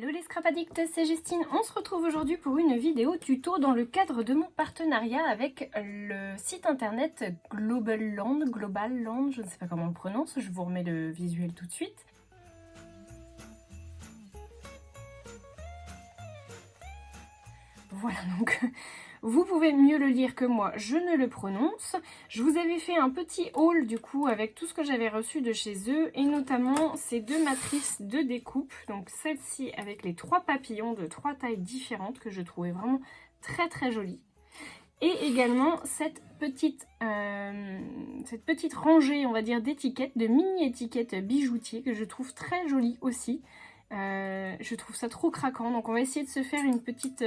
Hello les scrap addicts, c'est Justine. On se retrouve aujourd'hui pour une vidéo tuto dans le cadre de mon partenariat avec le site internet Globaland, je ne sais pas comment on le prononce, je vous remets le visuel tout de suite. Voilà, donc vous pouvez mieux le lire que moi, je ne le prononce. Je vous avais fait un petit haul du coup avec tout ce que j'avais reçu de chez eux et notamment ces deux matrices de découpe. Donc celle-ci avec les 3 papillons de 3 tailles différentes que je trouvais vraiment très jolies. Et également cette petite rangée, on va dire, d'étiquettes, de mini-étiquettes bijoutiers que je trouve très jolies aussi. Je trouve ça trop craquant, donc on va essayer de se faire une petite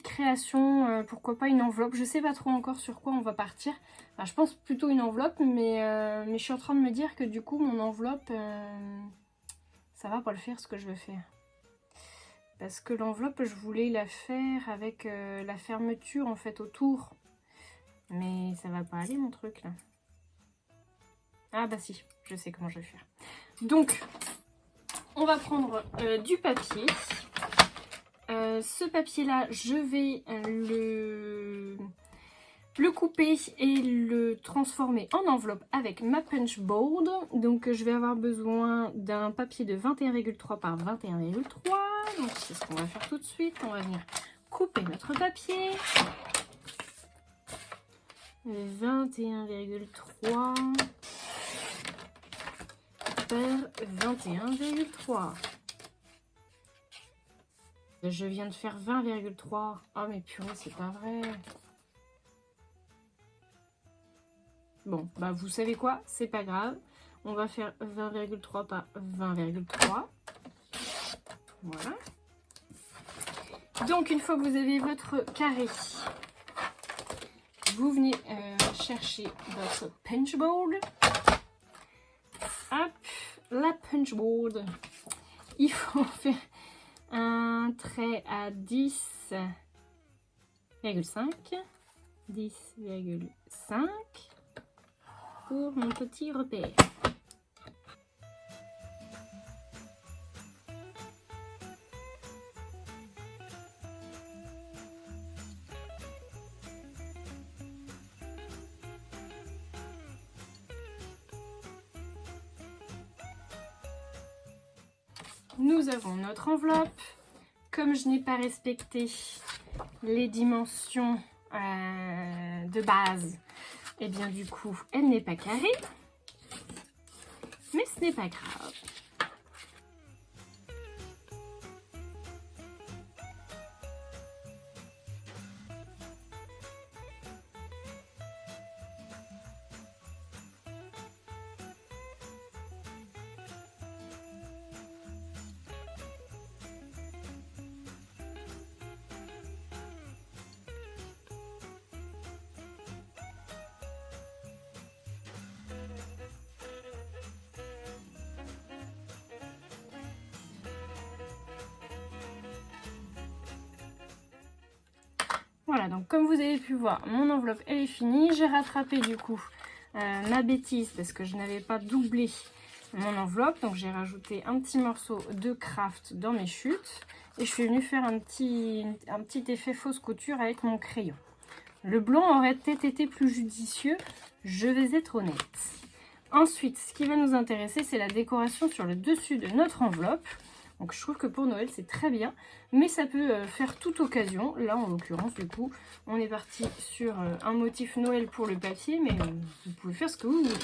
création, pourquoi pas une enveloppe. Je sais pas trop encore sur quoi on va partir. Enfin, je pense plutôt une enveloppe, mais je suis en train de me dire que du coup mon enveloppe, ça va pas le faire ce que je veux faire. Parce que l'enveloppe, je voulais la faire avec la fermeture en fait autour. Mais ça va pas aller mon truc là. Ah bah si, je sais comment je vais faire. Donc, on va prendre du papier. Ce papier là, je vais le couper et le transformer en enveloppe avec ma punch board. Donc je vais avoir besoin d'un papier de 21,3 par 21,3. Donc c'est ce qu'on va faire tout de suite. On va venir couper notre papier. 21,3 par 21,3. Je viens de faire 20,3. Oh mais purée, c'est pas vrai. Bon, bah vous savez quoi, c'est pas grave. On va faire 20,3 par 20,3. Voilà. Donc une fois que vous avez votre carré, vous venez chercher votre punch board. Hop, la punch board. Il faut faire un trait à 10,5. 10,5 pour mon petit repère. Nous avons notre enveloppe. Comme je n'ai pas respecté les dimensions de base, et bien du coup, elle n'est pas carrée. Mais ce n'est pas grave. Voilà, donc comme vous avez pu voir, mon enveloppe elle est finie. J'ai rattrapé du coup ma bêtise parce que je n'avais pas doublé mon enveloppe. Donc j'ai rajouté un petit morceau de craft dans mes chutes. Et je suis venue faire un petit effet fausse couture avec mon crayon. Le blanc aurait peut-être été plus judicieux, je vais être honnête. Ensuite, ce qui va nous intéresser, c'est la décoration sur le dessus de notre enveloppe. Donc je trouve que pour Noël c'est très bien, mais ça peut faire toute occasion. Là en l'occurrence du coup on est parti sur un motif Noël pour le papier, mais vous pouvez faire ce que vous voulez.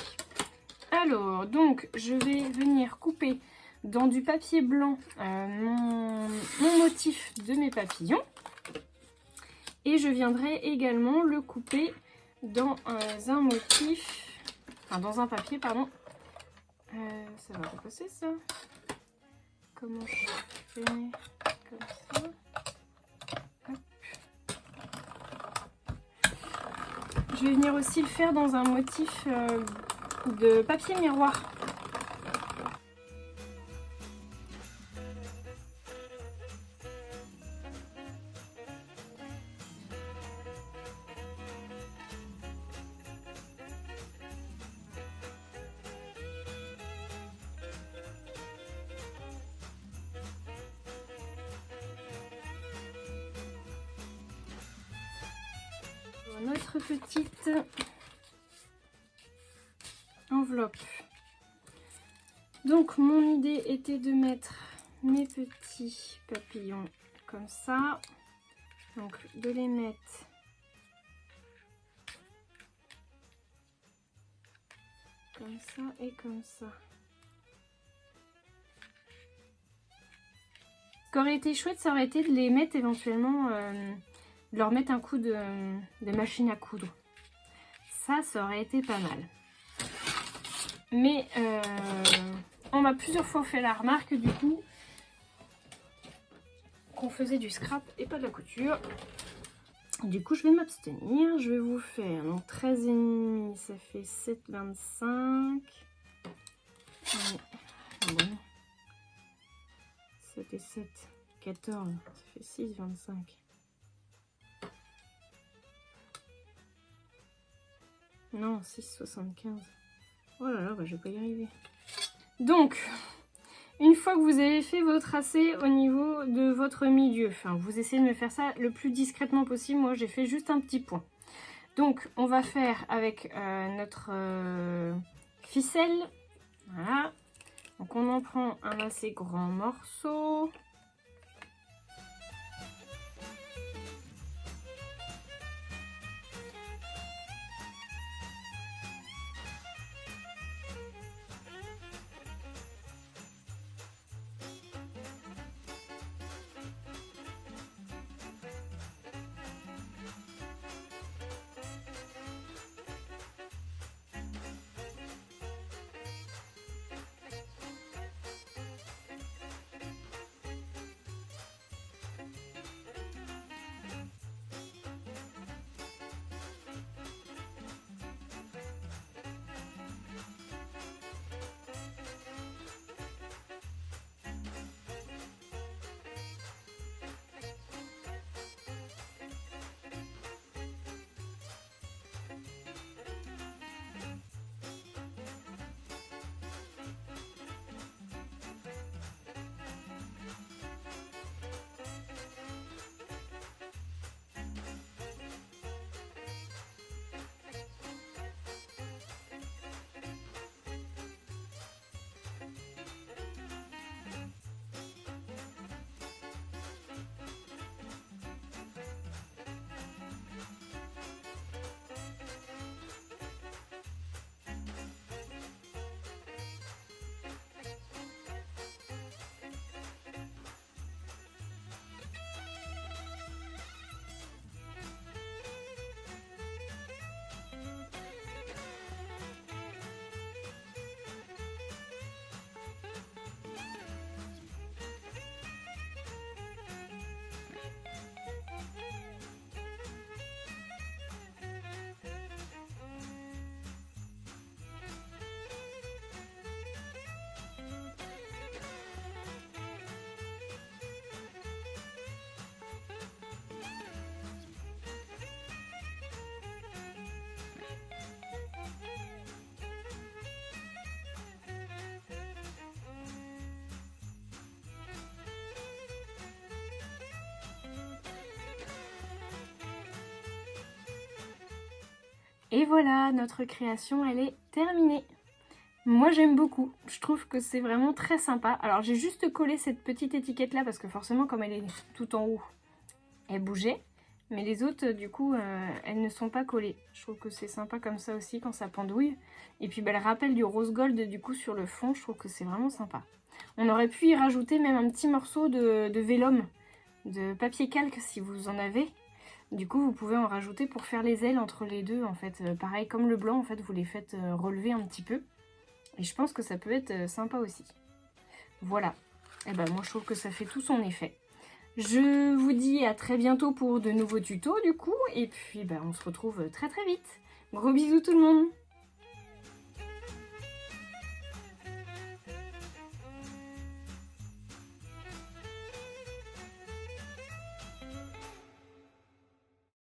Alors donc je vais venir couper dans du papier blanc mon motif de mes papillons. Et je viendrai également le couper dans un motif, enfin dans un papier pardon. Ça va pas passer ça. Comment je fais comme ça. Hop. Je vais venir aussi le faire dans un motif de papier miroir. notre petite enveloppe. Donc mon idée était de mettre mes petits papillons comme ça. Donc de les mettre comme ça et comme ça. Ce qui aurait été chouette, ça aurait été de les mettre éventuellement, de leur mettre un coup de machine à coudre. Ça aurait été pas mal. Mais on m'a plusieurs fois fait la remarque du coup qu'on faisait du scrap et pas de la couture. Du coup je vais m'abstenir. Je vais vous faire donc 13,5, ça fait 7,25. Bon. 7 et 7, 14, ça fait 6,25. Non, 6,75. Oh là là, bah, je vais pas y arriver. Donc, une fois que vous avez fait vos tracés au niveau de votre milieu, enfin, vous essayez de me faire ça le plus discrètement possible. Moi, j'ai fait juste un petit point. Donc, on va faire avec notre ficelle. Voilà. Donc on en prend un assez grand morceau. Et voilà, notre création, elle est terminée. Moi, j'aime beaucoup. Je trouve que c'est vraiment très sympa. Alors, j'ai juste collé cette petite étiquette là parce que forcément, comme elle est tout en haut, elle bougeait. Mais les autres, du coup, elles ne sont pas collées. Je trouve que c'est sympa comme ça aussi quand ça pendouille. Et puis, le rappel du rose gold, du coup, sur le fond, je trouve que c'est vraiment sympa. On aurait pu y rajouter même un petit morceau de vélum, de papier calque si vous en avez. Du coup, vous pouvez en rajouter pour faire les ailes entre les deux, en fait. Pareil, comme le blanc, en fait, vous les faites relever un petit peu. Et je pense que ça peut être sympa aussi. Voilà. Et ben, moi, je trouve que ça fait tout son effet. Je vous dis à très bientôt pour de nouveaux tutos, du coup. Et puis, ben, on se retrouve très très vite. Gros bisous tout le monde!